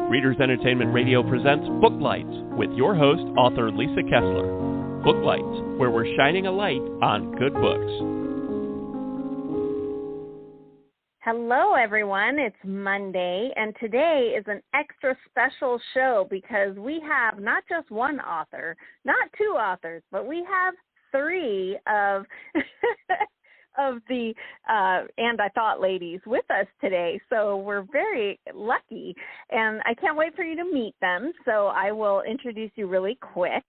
Readers Entertainment Radio presents Booklights with your host, author Lisa Kessler. Booklights, where we're shining a light on good books. Hello, everyone. It's Monday, and today is an extra special show because we have not just one author, not two authors, but we have three of of the And I Thought ladies with us today. So we're very lucky, and I can't wait for you to meet them. So I will introduce you really quick.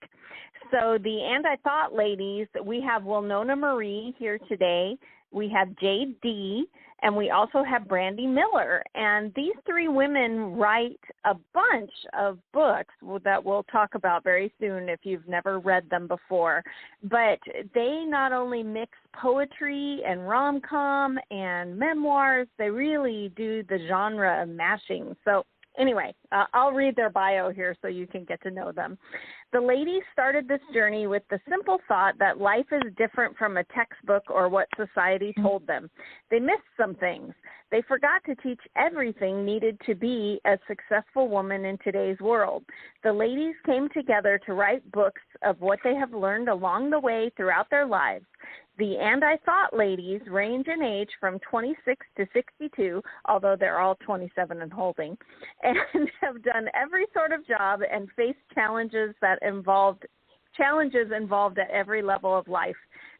So the And I Thought ladies, we have Wilnona Marie here today. We have Jade D, and we also have Brandy Miller. And these three women write a bunch of books that we'll talk about very soon if you've never read them before. But they not only mix poetry and rom-com and memoirs, they really do the genre of mashing. So anyway, I'll read their bio here so you can get to know them. The ladies started this journey with the simple thought that life is different from a textbook or what society told them. They missed some things. They forgot to teach everything needed to be a successful woman in today's world. The ladies came together to write books of what they have learned along the way throughout their lives. The And I Thought ladies range in age from 26 to 62, although they're all 27 and holding, and have done every sort of job and faced challenges involved at every level of life.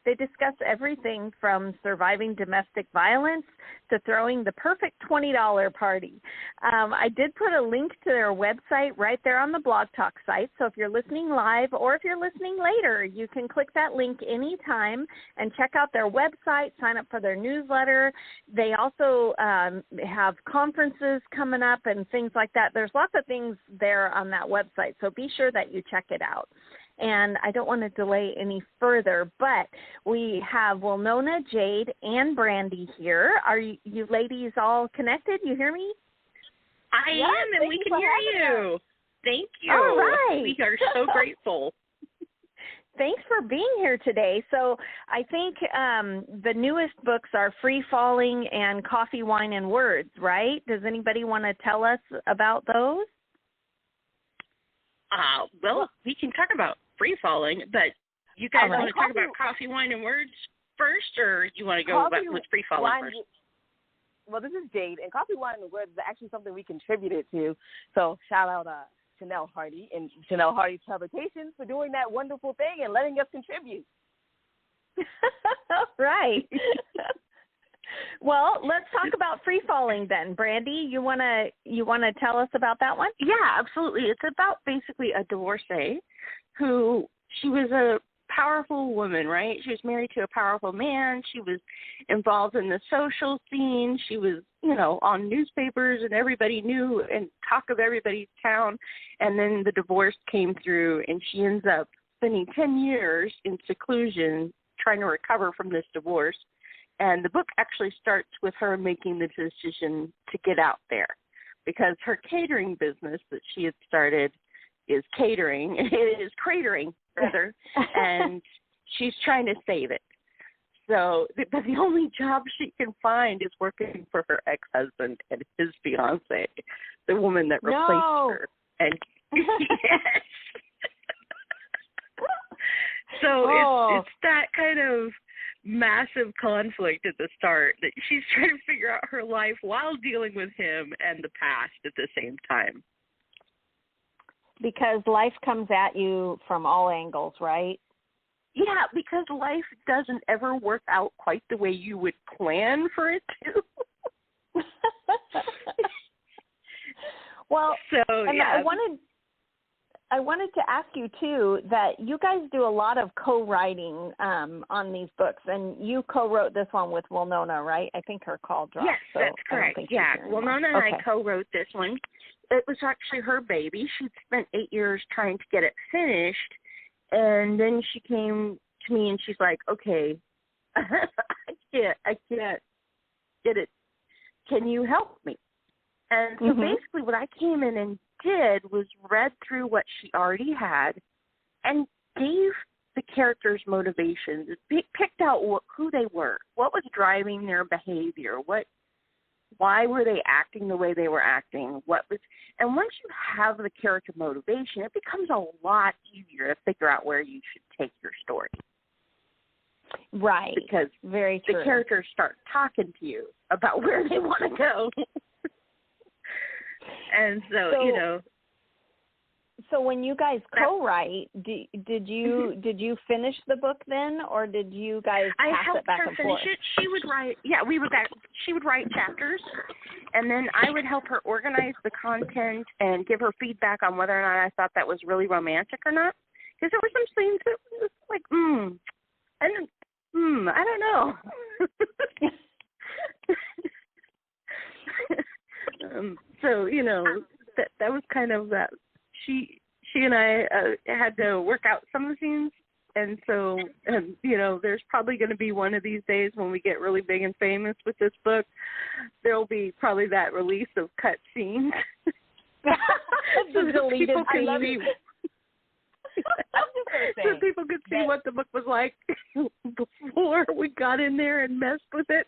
They discuss everything from surviving domestic violence to throwing the perfect $20 party. I did put a link to their website right there on the Blog Talk site, so if you're listening live or if you're listening later, you can click that link anytime and check out their website, sign up for their newsletter. They also have conferences coming up and things like that. There's lots of things there on that website, so be sure that you check it out. And I don't want to delay any further, but we have Wilnona, Jade, and Brandy here. Are you ladies all connected? You hear me? I am, and we can hear you. Thank you. All right. We are so grateful. Thanks for being here today. So I think the newest books are Free Falling and Coffee, Wine, and Words, right? Does anybody want to tell us about those? Well, we can talk about Free Falling, but you guys want to talk about Coffee, Wine, and Words first, or you want to go with Free Falling first? Well, this is Jade, and Coffee, Wine, and Words is actually something we contributed to. So shout out Chanel Hardy and Chanel Hardy's Publications for doing that wonderful thing and letting us contribute. Right. Well, let's talk about Free Falling then. Brandy, you wanna tell us about that one? Yeah, absolutely. It's about basically a divorcee who, she was a powerful woman, right? She was married to a powerful man. She was involved in the social scene. She was, on newspapers, and everybody knew and talk of everybody's town. And then the divorce came through, and she ends up spending 10 years in seclusion trying to recover from this divorce. And the book actually starts with her making the decision to get out there because her catering business that she had started is cratering, rather, and she's trying to save it. So but the only job she can find is working for her ex-husband and his fiancée, the woman that replaced her. And yes. So it's that kind of massive conflict at the start that she's trying to figure out her life while dealing with him and the past at the same time. Because life comes at you from all angles, right? Yeah, because life doesn't ever work out quite the way you would plan for it to. Well, so yeah. I wanted to ask you, too, that you guys do a lot of co-writing on these books, and you co-wrote this one with Wilnona, right? I think her call dropped. Yes, so that's correct. Yeah, Wilnona and I co-wrote this one. It was actually her baby. She'd spent 8 years trying to get it finished, and then she came to me and she's like, okay, I can't get it. Can you help me? And so basically what I came in and did was read through what she already had and gave the characters' motivations, picked out who they were, what was driving their behavior, what Why were they acting the way they were acting? And once you have the character motivation, it becomes a lot easier to figure out where you should take your story. Right. Because very true. The characters start talking to you about where they want to go. And so, you know. So when you guys co-write, did you finish the book then, or did you guys pass it back and forth? It. She would write. Yeah, she would write chapters, and then I would help her organize the content and give her feedback on whether or not I thought that was really romantic or not. Because there were some scenes that was like, I don't know. So you know, that was kind of that. She and I had to work out some of the scenes, and so you know, there's probably going to be one of these days when we get really big and famous with this book. There'll be probably that release of cut scenes. The deleted scenes. So people could see what the book was like before we got in there and messed with it.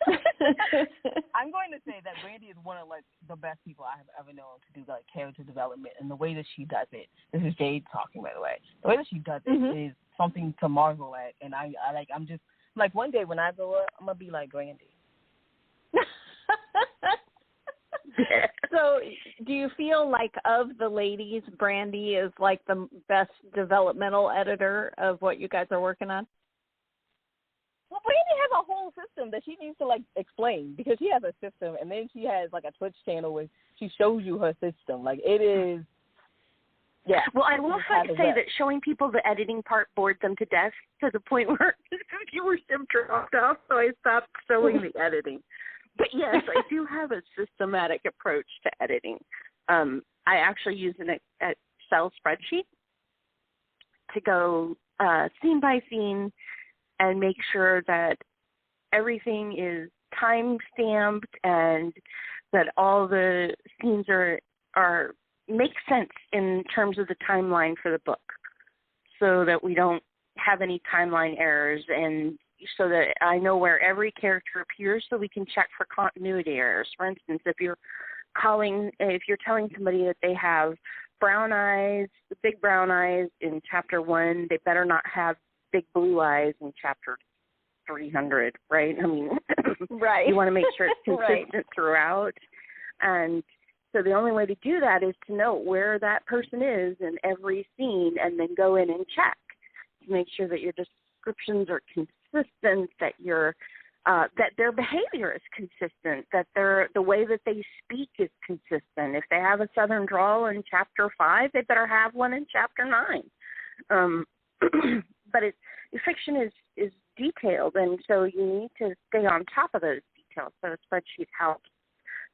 I'm going to say that Brandy is one of like the best people I have ever known to do like character development, and the way that she does it. This is Jade talking, by the way. The way that she does it is something to marvel at, and I'm just like, one day when I grow up, I'm gonna be like Brandy. So, do you feel like of the ladies, Brandy is like the best developmental editor of what you guys are working on? Well, Brandy has a whole system that she needs to like explain, because she has a system, and then she has like a Twitch channel where she shows you her system. Like, it is. Yeah. Well, I will say that showing people the editing part bored them to death, to the point where viewers have dropped off, so I stopped showing the editing. But yes, I do have a systematic approach to editing. I actually use an Excel spreadsheet to go scene by scene and make sure that everything is time-stamped and that all the scenes are make sense in terms of the timeline for the book, so that we don't have any timeline errors, and so that I know where every character appears, so we can check for continuity errors. For instance, if you're telling somebody that they have brown eyes, the big brown eyes in chapter 1, they better not have big blue eyes in chapter 300, right? I mean, right. You want to make sure it's consistent right. throughout. And so the only way to do that is to know where that person is in every scene, and then go in and check to make sure that your descriptions are consistent, that that their behavior is consistent, that the way that they speak is consistent. If they have a Southern drawl in chapter 5, they better have one in chapter 9. But fiction is detailed, and so you need to stay on top of those details. So a spreadsheet helps.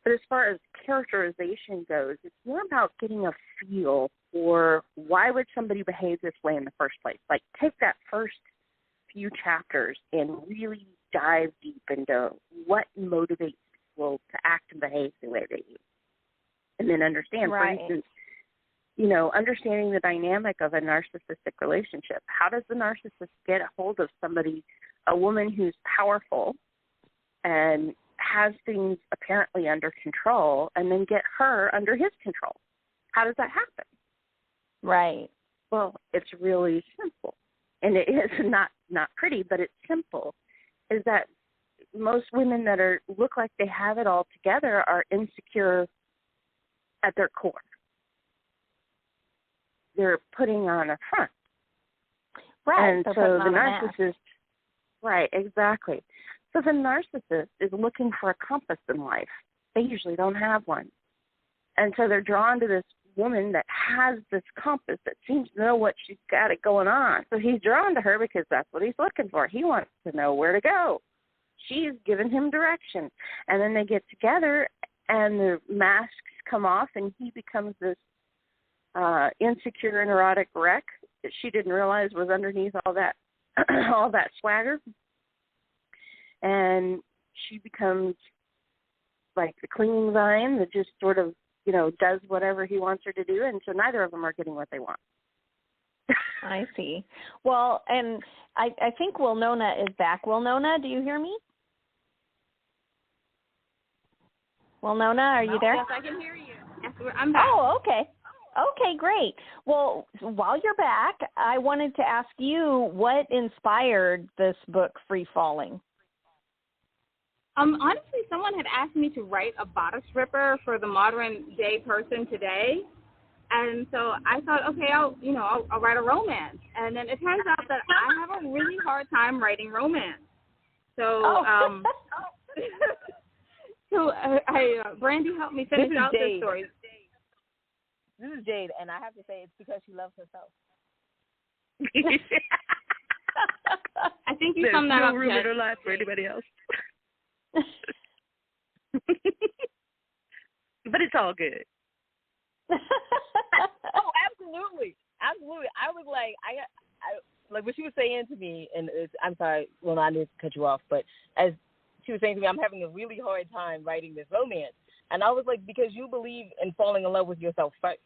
But as far as characterization goes, it's more about getting a feel for why would somebody behave this way in the first place. Like, take that first few chapters and really dive deep into what motivates people to act and behave the way they do. And then understand, right. For instance, you know, understanding the dynamic of a narcissistic relationship. How does the narcissist get a hold of somebody, a woman who's powerful and has things apparently under control, and then get her under his control? How does that happen? Right. Well, it's really simple. And it is not pretty, but it's simple, is that most women that look like they have it all together are insecure at their core. They're putting on a front. Right. And so the narcissist, right, exactly. So the narcissist is looking for a compass in life. They usually don't have one. And so they're drawn to this woman that has this compass, that seems to know what she's got it going on. So he's drawn to her because that's what he's looking for. He wants to know where to go. She's giving him direction. And then they get together, and the masks come off, and he becomes this insecure, neurotic wreck that she didn't realize was underneath all that all that swagger. And she becomes like the clinging vine that just sort of, you know, does whatever he wants her to do, and so neither of them are getting what they want. I see. Well, and I think Wilnona is back. Wilnona, do you hear me? Wilnona, are you there? Yes, I can hear you. Yes, I'm back. Oh, okay. Okay, great. Well, while you're back, I wanted to ask you what inspired this book, Free Falling. Honestly, someone had asked me to write a bodice ripper for the modern day person today, and so I thought, okay, I'll write a romance. And then it turns out that I have a really hard time writing romance. So, Brandy helped me finish out this story. This is Jade, and I have to say it's because she loves herself. I think you summed that up. There's no room in her life for anybody else. But it's all good. Oh, absolutely. I was like, I like what she was saying to me, and I'm sorry, well, I didn't cut you off, but as she was saying to me, I'm having a really hard time writing this romance. And I was like, because you believe in falling in love with yourself first.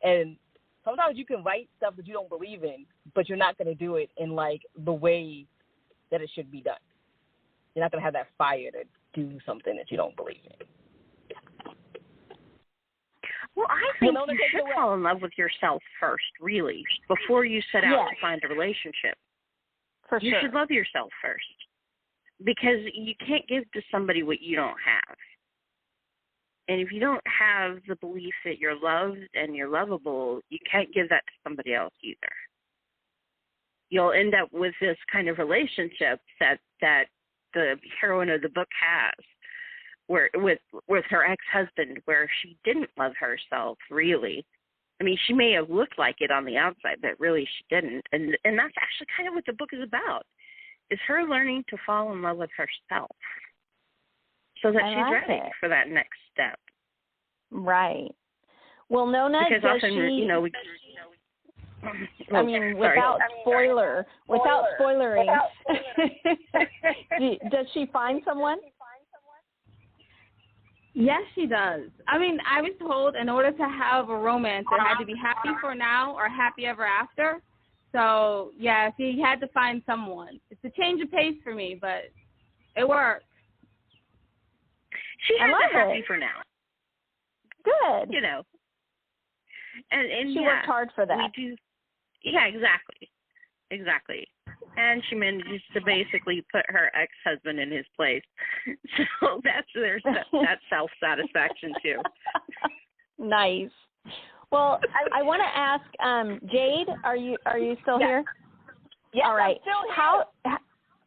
And sometimes you can write stuff that you don't believe in, but you're not going to do it in, like, the way that it should be done. You're not going to have that fire to do something that you don't believe in. Well, I think you should fall in love with yourself first, really, before you set out to find a relationship. For you should love yourself first, because you can't give to somebody what you don't have. And if you don't have the belief that you're loved and you're lovable, you can't give that to somebody else either. You'll end up with this kind of relationship that the heroine of the book has, where with her ex-husband, where she didn't love herself, really. I mean, she may have looked like it on the outside, but really she didn't. And that's actually kind of what the book is about, is her learning to fall in love with herself so that she's ready for that next step. Right. Well, Nona, because does often, she... I mean, without spoilering, does she find someone? Yes, she does. I mean, I was told in order to have a romance, it had to be happy for now or happy ever after. So, yeah, she had to find someone. It's a change of pace for me, but it works. She has a happy for now. Good. You know. And she worked hard for that. We do. Yeah, exactly. And she manages to basically put her ex-husband in his place. So there's that self-satisfaction too. Nice. Well, I want to ask Jade, are you still here? Yes, all right. I'm still here.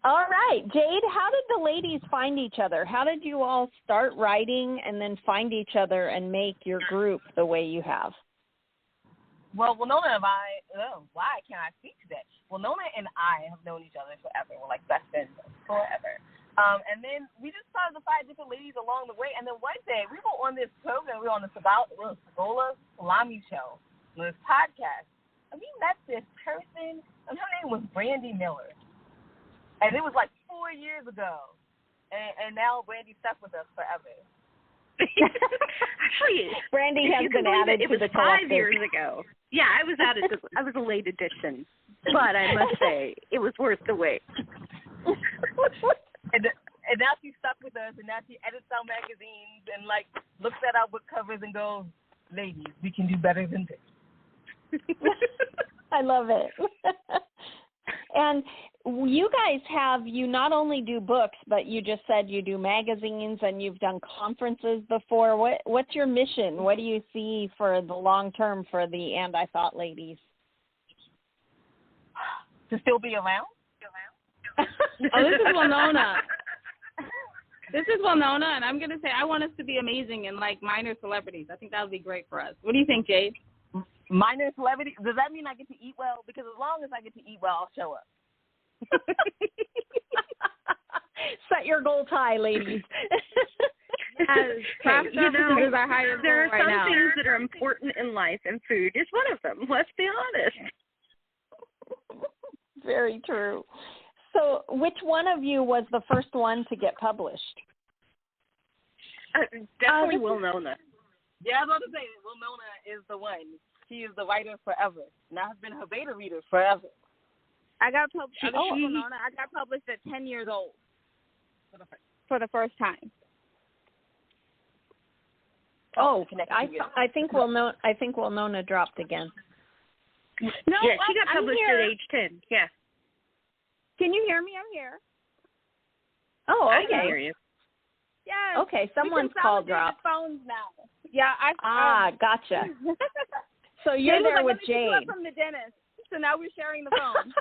All right, Jade, how did the ladies find each other? How did you all start writing and then find each other and make your group the way you have? Well, Wilnona and why can't I speak to that? Wilnona and I have known each other forever. We're like best friends forever. And then we just started to find different ladies along the way. And then one day we were on this program. We were on the Sagola Salami show, on this podcast. And we met this person, and her name was Brandy Miller. And it was like 4 years ago. And now Brandy's stuck with us forever. Actually, Brandy has been added to the collective. 5 years ago. Yeah, I was added. I was a late addition, but I must say it was worth the wait. And now she's stuck with us, and now she edits our magazines and like looks at our book covers and goes, "Ladies, we can do better than this." I love it. And you guys you not only do books, but you just said you do magazines and you've done conferences before. What's your mission? What do you see for the long term for the And I Thought ladies? To still be around? Oh, this is Wilnona. This is Wilnona, and I'm going to say I want us to be amazing and like minor celebrities. I think that would be great for us. What do you think, Jade? Minor celebrity? Does that mean I get to eat well? Because as long as I get to eat well, I'll show up. Set your goals high, ladies. There are some things that are important in life, and food is one of them. Let's be honest. Very true. So which one of you was the first one to get published? Definitely Wilnona. Yeah, I was about to say, Wilnona is the one. She is the writer forever, and I've been her beta reader forever. I got published at 10 years old for the first time. Oh, I think Wilnona dropped again. No, yeah, she got published at age 10. Yeah. Can you hear me? I'm here. Oh, okay. I can hear you. Yeah. Okay, someone's call dropped. Phones now. Yeah, gotcha. So you're Jade there was with let me Jade. from the dentist. So now we're sharing the phone.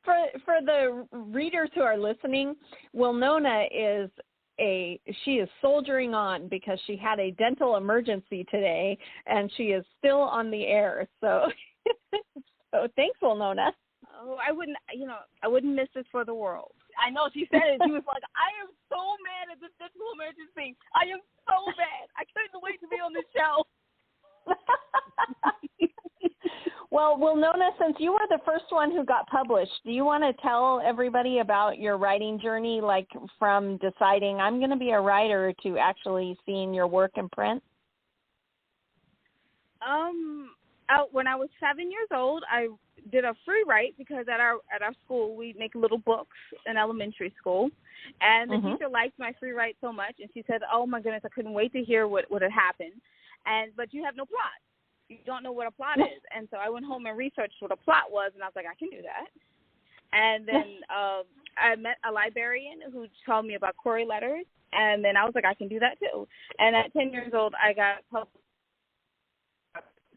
For the readers who are listening, Wilnona is soldiering on because she had a dental emergency today, and she is still on the air. So, so thanks, Wilnona. Oh, I wouldn't miss this for the world. I know she said it. She was like, I am so mad at this dental emergency. I am so mad. I couldn't wait to be on this show. Well, Wilnona, since you were the first one who got published, do you want to tell everybody about your writing journey, like from deciding I'm going to be a writer to actually seeing your work in print? When I was 7 years old, I did a free write because at our school we make little books in elementary school, and the teacher liked my free write so much, and she said, "Oh my goodness, I couldn't wait to hear what had happened, but you have no plot. You don't know what a plot is." And so I went home and researched what a plot was, and I was like, I can do that. And then I met a librarian who told me about query letters, and then I was like, I can do that too. And at 10 years old, I got published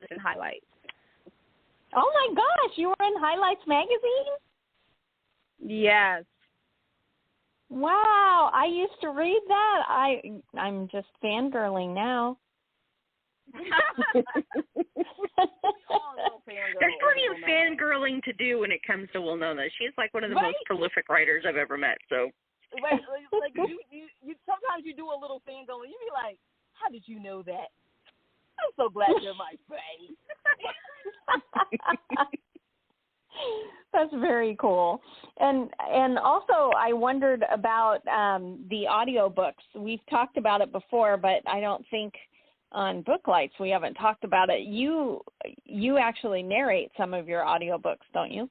in Highlights. Oh my gosh, you were in Highlights magazine? Yes. Wow, I used to read that. I'm just fangirling now. There's plenty of fangirling to do when it comes to Wilnona. She's like one of the most prolific writers I've ever met. So, like you sometimes you do a little fangirling. You be like, "How did you know that? I'm so glad you're my friend." That's very cool. And also I wondered about the audiobooks. We've talked about it before, but I don't think on Booklights we haven't talked about it. You actually narrate some of your audiobooks, don't you?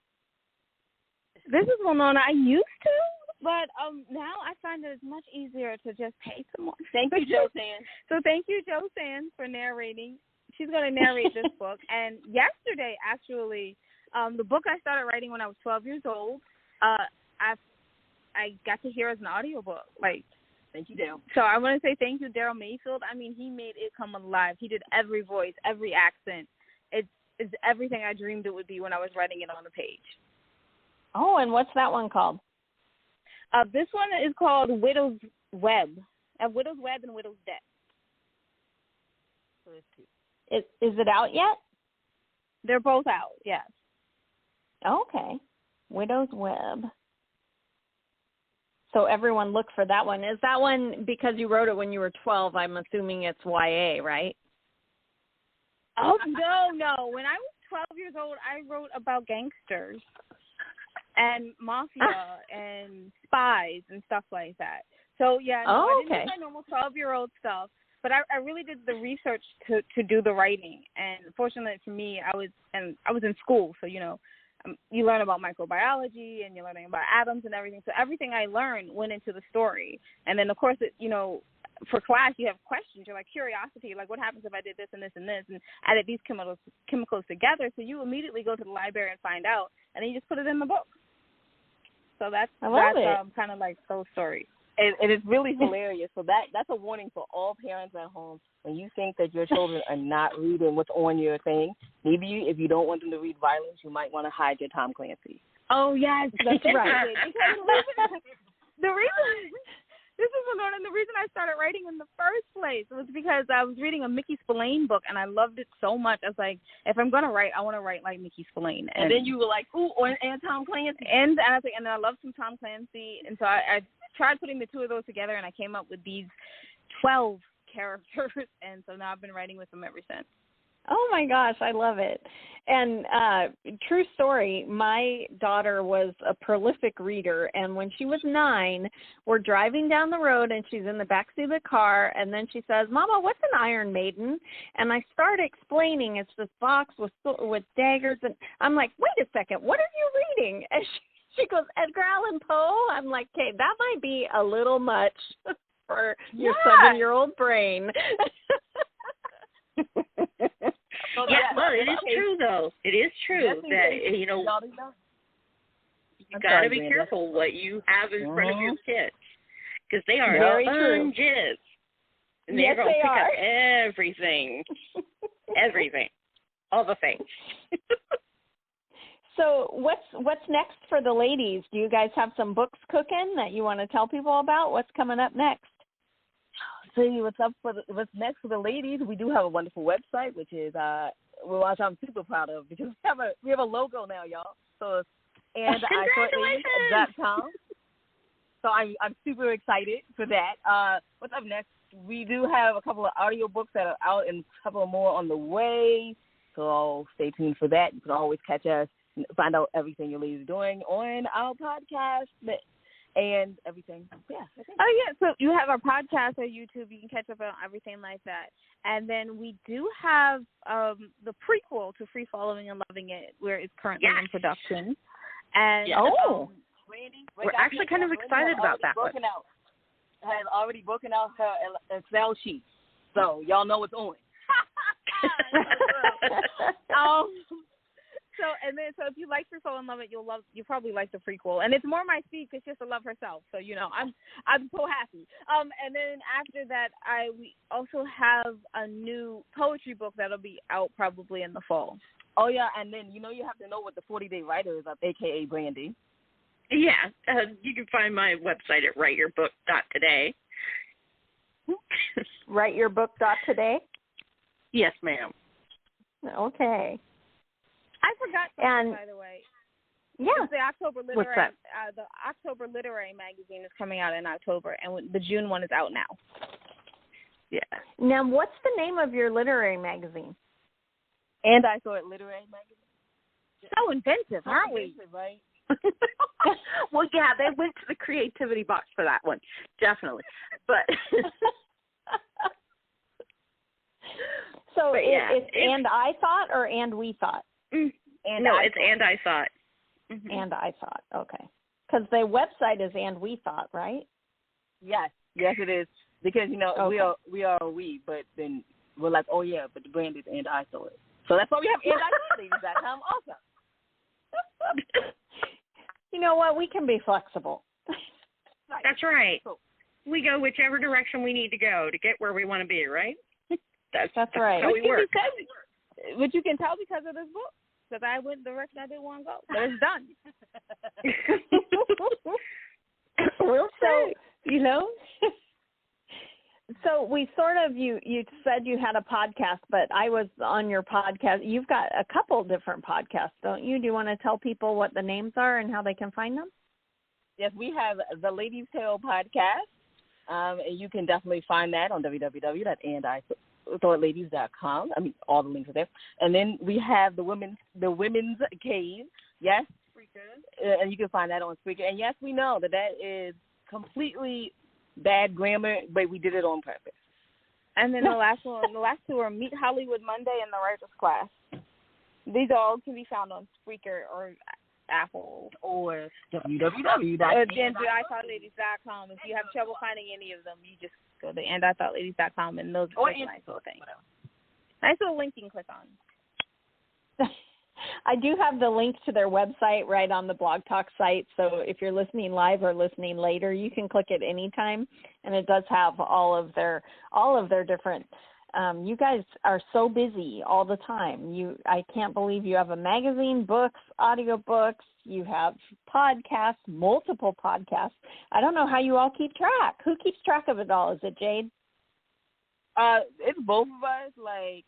This is Wilnona. I used to, but now I find that it's much easier to just pay someone. Thank you, Joe Sands. So thank you, Joe Sands, for narrating. She's going to narrate this book. And yesterday, actually, the book I started writing when I was 12 years old, I got to hear as an audiobook. Thank you, Daryl. So I want to say thank you, Daryl Mayfield. I mean, he made it come alive. He did every voice, every accent. It's everything I dreamed it would be when I was writing it on the page. Oh, and what's that one called? This one is called Widow's Web. Widow's Web and Widow's Debt. So it's two. Is it out yet? They're both out, yes. Okay. Widow's Web. So everyone look for that one. Is that one, because you wrote it when you were 12, I'm assuming it's YA, right? Oh, no. When I was 12 years old, I wrote about gangsters and mafia and spies and stuff like that. So, yeah, no, I didn't do my normal 12-year-old stuff, but I really did the research to do the writing. And fortunately for me, I was in school, so, you learn about microbiology and you're learning about atoms and everything. So everything I learned went into the story. And then, of course, for class, you have questions. You're like curiosity, like what happens if I did this and this and this and added these chemicals together. So you immediately go to the library and find out, and then you just put it in the book. So that's kind of like those stories. And it's really hilarious. So that's a warning for all parents at home. When you think that your children are not reading what's on your thing, maybe if you don't want them to read violence, you might want to hide your Tom Clancy. Oh, yes, that's right. This is Wilnona, and the reason I started writing in the first place was because I was reading a Mickey Spillane book, and I loved it so much. I was like, if I'm going to write, I want to write like Mickey Spillane. And then you were like, ooh, and Tom Clancy. And I was like, and then I love some Tom Clancy. And so I tried putting the two of those together, and I came up with these 12 characters. And so now I've been writing with them ever since. Oh, my gosh, I love it. And true story, my daughter was a prolific reader, and when she was 9, we're driving down the road, and she's in the backseat of the car, and then she says, Mama, what's an Iron Maiden? And I start explaining it's this box with daggers, and I'm like, wait a second, what are you reading? And she goes, Edgar Allan Poe? I'm like, okay, that might be a little much. for your 7-year-old brain. Yeah, well, it is true, though. It is true that, you know, you got to be careful what you have in front of your kids, because they are sponges. And they're going to pick up everything. Everything. All the things. So what's next for the ladies? Do you guys have some books cooking that you want to tell people about? What's coming up next? See what's next for the ladies. We do have a wonderful website, which is which I'm super proud of, because we have a logo now, y'all. So it's andIthoughtladies.com. So I'm super excited for that. What's up next? We do have a couple of audio books that are out and a couple more on the way. So stay tuned for that. You can always catch us, find out everything your ladies are doing on our podcast and everything. Yeah. Oh, yeah. So you have our podcast on YouTube. You can catch up on everything like that. And then we do have the prequel to Free Following and Loving It, where it's currently in production. And Randy, we're actually kind of excited about that one. Has already broken out her Excel sheet, so y'all know what's on. So if you like Free Fall and Love It, you'll probably like the prequel, and it's more my speed because she has to love herself. So I'm so happy. And then after that, we also have a new poetry book that'll be out probably in the fall. Oh yeah, and then you have to know what the 40-day writer is, aka Brandy. Yeah, you can find my website at writeyourbook.today. Writeyourbook.today? Yes, ma'am. Okay. I forgot something, by the way. Yeah. The October Literary, the October Literary magazine is coming out in October, and the June one is out now. Yeah. Now, what's the name of your literary magazine? And I Saw It Literary magazine. So inventive, aren't we? Right? Well, yeah, they went to the creativity box for that one, definitely. But so it's And I Thought or And We Thought? It's And I Thought. Mm-hmm. And I Thought, okay. Because the website is And We Thought, right? Yes, it is. Because we are we, but then we're like, oh yeah, but the brand is And I Saw It. So that's why we have andIthoughtladies.com also. You know what? We can be flexible. That's right. We go whichever direction we need to go to get where we want to be, right? That's right. How we work. But you can tell because of this book, because I went the direction I didn't want to go. But it's done. We'll see. So we sort of, you said you had a podcast, but I was on your podcast. You've got a couple different podcasts, don't you? Do you want to tell people what the names are and how they can find them? Yes, we have the Ladies Tale podcast, and you can definitely find that on www.andIthoughtladies.com. I mean, all the links are there. And then we have the Women's Cave, yes, and you can find that on Spreaker. And yes, we know that is completely bad grammar, but we did it on purpose. And then the last two are Meet Hollywood Monday and The Writer's Class. These all can be found on Spreaker or Apple or andithoughladies.com. If you have trouble finding any of them, you just go to andithoughladies.com, and those are nice little things. Nice little link you can click on. I do have the link to their website right on the Blog Talk site, so if you're listening live or listening later, you can click it anytime, and it does have all of their different. You guys are so busy all the time. I can't believe you have a magazine, books, audiobooks. You have podcasts, multiple podcasts. I don't know how you all keep track. Who keeps track of it all? Is it Jade? It's both of us. Like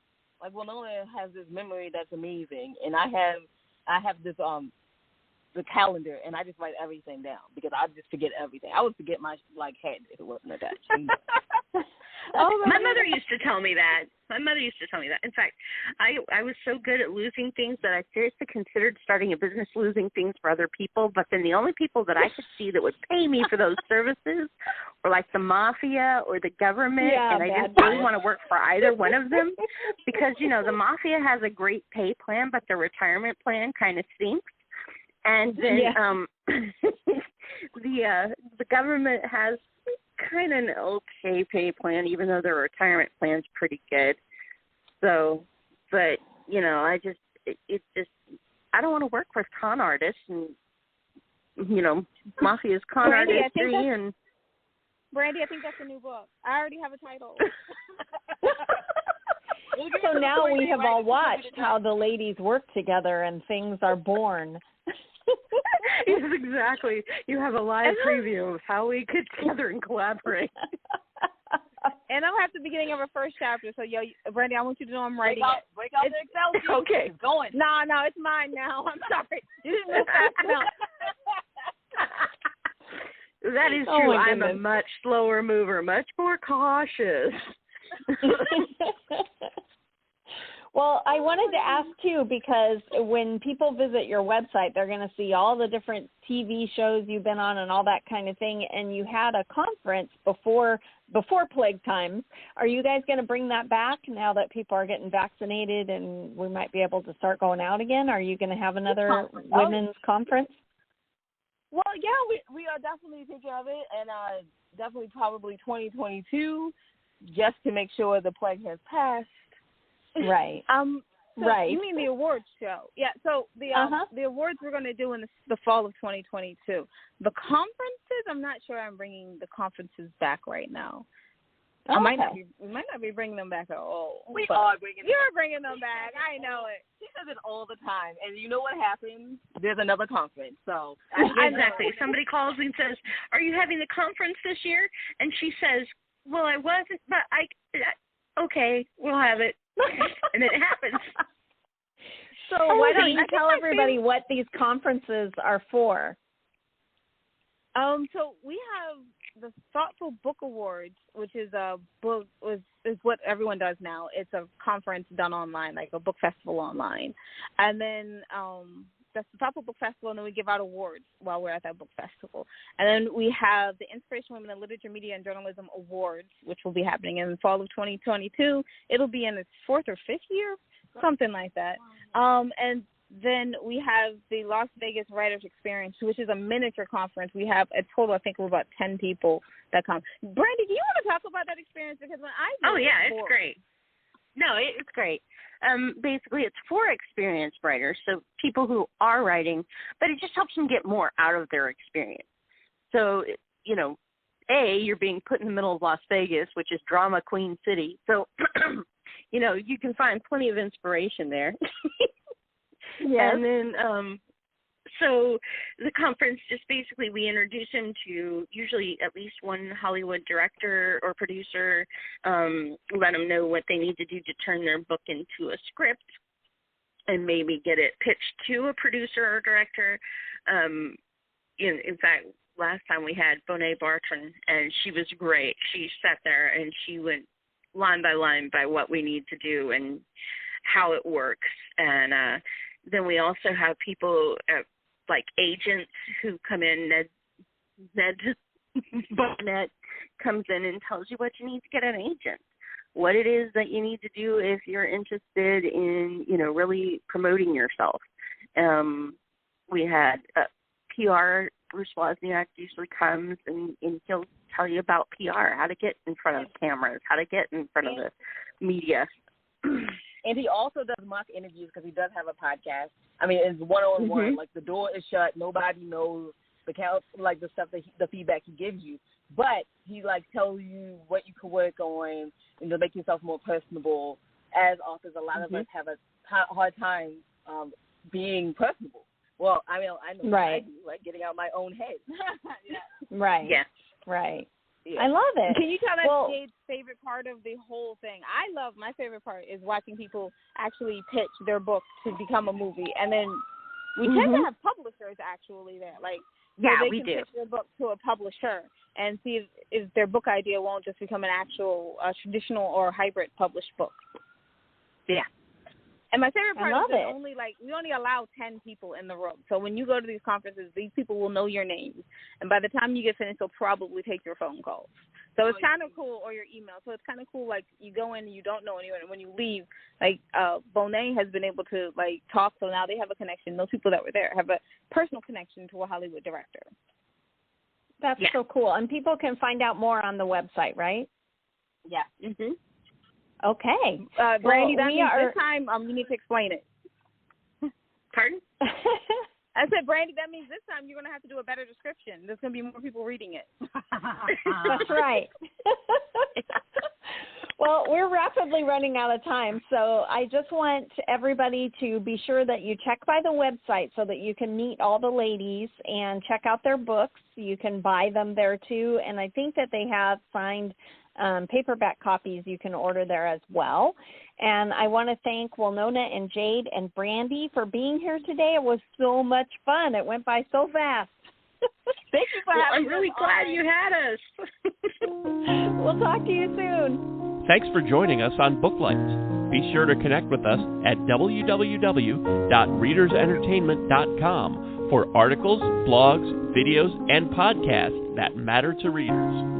Wilnona has this memory that's amazing, and I have this the calendar, and I just write everything down because I just forget everything. I would forget my head if it wasn't attached. My mother used to tell me that. In fact, I was so good at losing things that I seriously considered starting a business losing things for other people, but then the only people that I could see that would pay me for those services were like the mafia or the government, and I didn't really want to work for either one of them because, the mafia has a great pay plan, but the retirement plan kind of stinks. And then the government has kind of an okay pay plan, even though their retirement plan's pretty good. So, but, you know, it's just, I don't want to work with con artists and, you know, Mafia's con Brandy, artistry and... Brandy, I think that's a new book. I already have a title. So now we have all watched how the ladies work together and things are born. Yes, exactly. You have a live preview of how we get together and collaborate. And I'm at the beginning of a first chapter, so Brandy, I want you to know I'm writing it. Break out the Excel sheet. Okay. It's going. No, it's mine now. I'm sorry. You didn't miss that. No. That is Oh, true. my I'm a goodness. much slower mover, much more cautious. Well, I wanted to ask, too, because when people visit your website, they're going to see all the different TV shows you've been on and all that kind of thing, and you had a conference before plague times. Are you guys going to bring that back now that people are getting vaccinated and we might be able to start going out again? Are you going to have another women's conference? Well, yeah, we are definitely thinking of it, and definitely probably 2022, just to make sure the plague has passed. Right. So right. You mean the awards show? Yeah. So the awards we're going to do in the fall of 2022. The conferences, I'm not sure I'm bringing the conferences back right now. Okay. We might not be bringing them back at all. We are bringing them. You're bringing them back. I know it. She says it all the time, and you know what happens? There's another conference. So Exactly. Somebody calls and says, "Are you having the conference this year?" And she says, "Well, I wasn't, but okay, we'll have it." And it happens. So why don't you tell everybody what these conferences are for? So we have the Thoughtful Book Awards, which is a book is what everyone does now. It's a conference done online, like a book festival online, and then that's the Thoughtful Book Festival, and then we give out awards while we're at that book festival. And then we have the Inspiration Women in Literature, Media, and Journalism Awards, which will be happening in the fall of 2022. It'll be in its 4th or 5th year, something like that. And then we have the Las Vegas Writers Experience, which is a miniature conference. We have a total, I think, of about 10 people that come. Brandy, do you want to talk about that experience? Because when I It's great. No, it's great. Basically, it's for experienced writers, so people who are writing, but it just helps them get more out of their experience. So, you know, you're being put in the middle of Las Vegas, which is drama queen city. So, you know, you can find plenty of inspiration there. Yes. And then, so the conference, just basically we introduce them to usually at least one Hollywood director or producer, let them know what they need to do to turn their book into a script and maybe get it pitched to a producer or director. In fact, last time we had Bonet Bartran, and she was great. She sat there and she went line by line by what we need to do and how it works. And then we also have people like agents who come in. Ned Barnett comes in and tells you what you need to get an agent, what it is that you need to do if you're interested in, you know, really promoting yourself. We had PR. Bruce Wozniak usually comes and he'll tell you about PR, how to get in front of cameras, how to get in front of the media. And he also does mock interviews because he does have a podcast. I mean, it's one-on-one. Mm-hmm. Like, the door is shut. Nobody knows the stuff that the feedback he gives you. But he, like, tells you what you can work on and to make yourself more personable. As authors, a lot of us have a hard time being personable. Well, I mean, I know what I do, like getting out my own head. Right. Yeah. Right. Yeah. I love it. Can you tell us Jade's favorite part of the whole thing? My favorite part is watching people actually pitch their book to become a movie, and then we tend to have publishers actually there, like so they can pitch their book to a publisher and see if their book idea won't just become an actual traditional or hybrid published book. Yeah. And my favorite part is that we only allow 10 people in the room. So when you go to these conferences, these people will know your names. And by the time you get finished, they'll probably take your phone calls. So it's kind of cool, or your email. So it's kind of cool, like, you go in and you don't know anyone. And when you leave, like, Bonet has been able to, like, talk. So now they have a connection. Those people that were there have a personal connection to a Hollywood director. That's so cool. And people can find out more on the website, right? Yeah. Mhm. Okay. Brandy, that means this time you need to explain it. Pardon? I said, Brandy, that means this time you're going to have to do a better description. There's going to be more people reading it. That's right. Well, we're rapidly running out of time, so I just want everybody to be sure that you check by the website so that you can meet all the ladies and check out their books. You can buy them there, too, and I think that they have signed paperback copies you can order there as well. And I want to thank Wilnona and Jade and Brandy for being here today. It was so much fun. It went by so fast. Thank you for having I'm really glad you had us. We'll talk to you soon. Thanks for joining us on Booklights. Be sure to connect with us at www.readersentertainment.com for articles, blogs, videos, and podcasts that matter to readers.